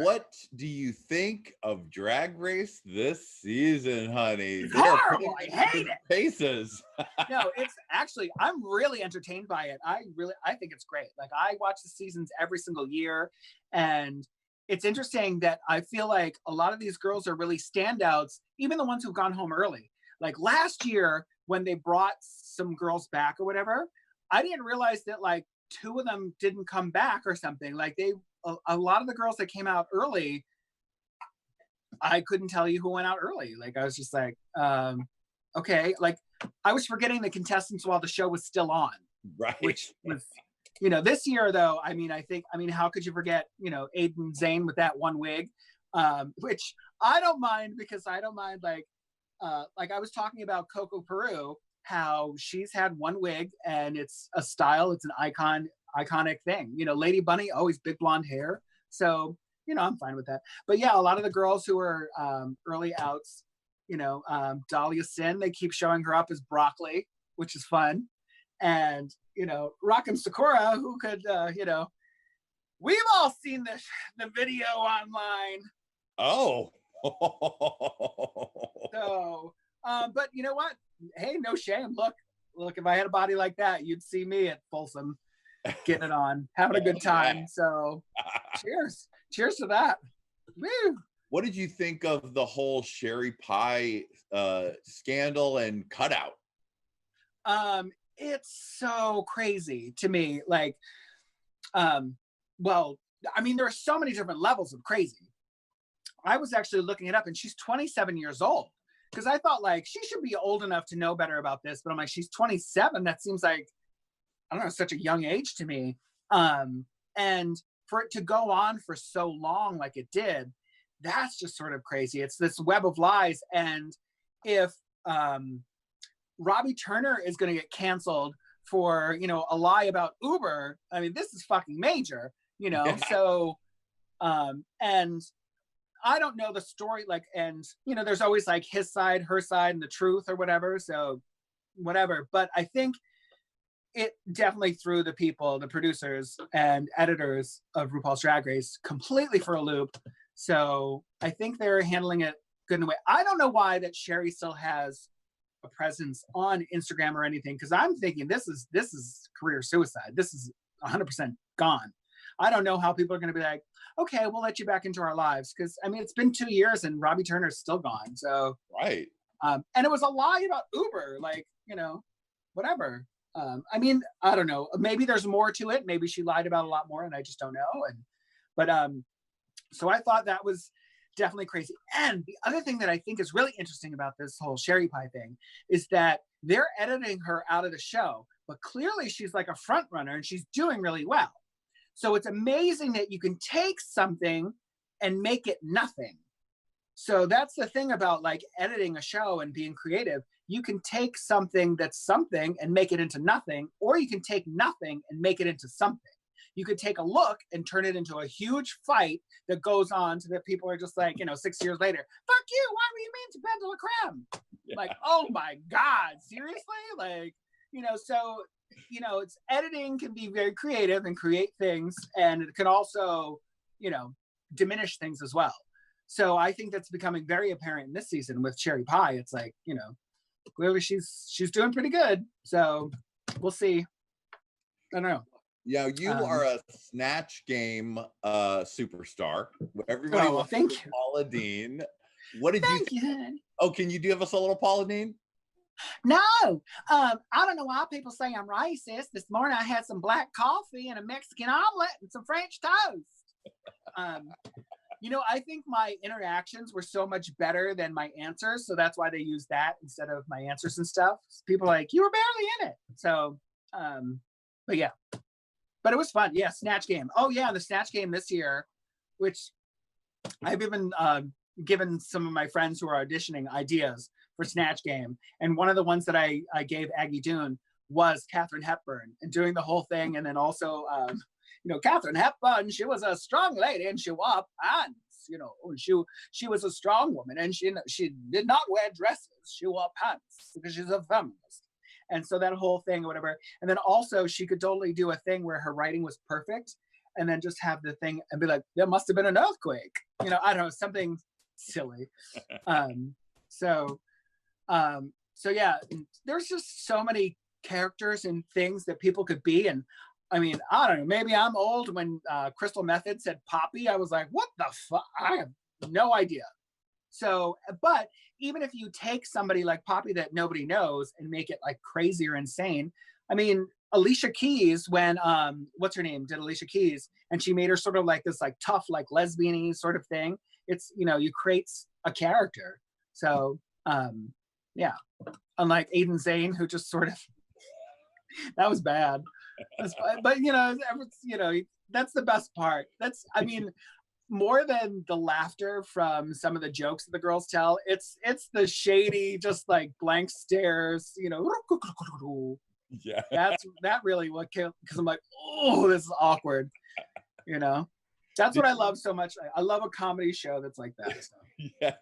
What do you think of Drag Race this season, honey? It's They are horrible. putting I hate it in it. faces. No, it's actually, I'm really entertained by it. I think it's great. Like, I watch the seasons every single year, and it's interesting that I feel like a lot of these girls are really standouts, even the ones who've gone home early. Like last year, when they brought some girls back or whatever, I didn't realize that like two of them didn't come back or something. Like a lot of the girls that came out early, I couldn't tell you who went out early. Like, I was just like, okay. Like, I was forgetting the contestants while the show was still on. Right. Which was, you know, this year though, I mean, how could you forget, you know, Aiden Zane with that one wig, which I don't mind, because I don't mind, like I was talking about Coco Peru, how she's had one wig and it's a style, it's an iconic thing. You know, Lady Bunny, always big blonde hair. So, you know, I'm fine with that. But yeah, a lot of the girls who are early outs, you know, Dahlia Sin, they keep showing her up as Broccoli, which is fun. And, you know, Rock'em Sakura, who could, you know, we've all seen the video online. Oh. So, but you know what? Hey, no shame. Look, if I had a body like that, you'd see me at Folsom getting it on, having a good time. Yeah. So cheers to that. Woo. What did you think of the whole Sherry Pie scandal and cutout? It's so crazy to me. Like, well, I mean, there are so many different levels of crazy. I was actually looking it up, and she's 27 years old, because I thought like she should be old enough to know better about this, but I'm like, she's 27. That seems like, I don't know, such a young age to me. And for it to go on for so long like it did, that's just sort of crazy. It's this web of lies. And if Robbie Turner is going to get canceled for, you know, a lie about Uber, I mean, this is fucking major, you know? Yeah. So, and I don't know the story, like, and, you know, there's always like his side, her side, and the truth or whatever. So whatever. But I think it definitely threw the people, the producers and editors of RuPaul's Drag Race completely for a loop. So I think they're handling it good in a way. I don't know why that Sherry still has a presence on Instagram or anything, because I'm thinking this is career suicide. This is 100% gone. I don't know how people are going to be like, okay, we'll let you back into our lives, because I mean, it's been 2 years and Robbie Turner's still gone. So right. And it was a lie about Uber, like, you know, whatever. I mean, I don't know. Maybe there's more to it. Maybe she lied about a lot more, and I just don't know. So I thought that was definitely crazy. And the other thing that I think is really interesting about this whole Sherry Pie thing is that they're editing her out of the show, but clearly she's like a front runner and she's doing really well. So it's amazing that you can take something and make it nothing. So that's the thing about like editing a show and being creative. You can take something that's something and make it into nothing, or you can take nothing and make it into something. You could take a look and turn it into a huge fight that goes on so that people are just like, you know, 6 years later, fuck you, why were you mean to Pendle a Creme? Yeah. Like, oh my God, seriously? Like, you know, so, you know, it's editing can be very creative and create things, and it can also, you know, diminish things as well. So I think that's becoming very apparent in this season with Sherry Pie. It's like, you know, clearly she's doing pretty good. So we'll see. I don't know. Yeah, you are a Snatch Game superstar. Everybody wants Paula Deen. What did you think? Oh, can you give us a little Paula Deen? No, I don't know why people say I'm racist. This morning I had some black coffee and a Mexican omelet and some French toast. You know, I think my interactions were so much better than my answers, so that's why they use that instead of my answers and stuff. People are like, you were barely in it. So, but yeah. But it was fun. Yeah, Snatch Game. Oh yeah, the Snatch Game this year, which I've even given some of my friends who are auditioning ideas for Snatch Game. And one of the ones that I gave Aggie Dune was Katharine Hepburn, and doing the whole thing. And then also, you know, Katharine Hepburn, she was a strong lady and she wore pants, you know, she was a strong woman, and she did not wear dresses. She wore pants because she's a feminist. And so that whole thing or whatever. And then also she could totally do a thing where her writing was perfect. and then just have the thing and be like, there must have been an earthquake. You know, I don't know, something silly. So yeah, there's just so many characters and things that people could be. And I mean, I don't know, maybe I'm old. When Crystal Method said Poppy, I was like, what the fuck? I have no idea. So, but even if you take somebody like Poppy that nobody knows and make it like crazy or insane, I mean, Alicia Keys, when what's her name did Alicia Keys, and she made her sort of like this like tough, like lesbian-y sort of thing. It's, you know, you create a character. So yeah, unlike Aiden Zane, who just sort of that was bad. But you know, that's the best part. That's, I mean, more than the laughter from some of the jokes that the girls tell, it's the shady, just like blank stares, you know. Yeah, that really what killed, because I'm like, oh, this is awkward, you know. That's what I love so much. I love a comedy show that's like that. So. Yeah,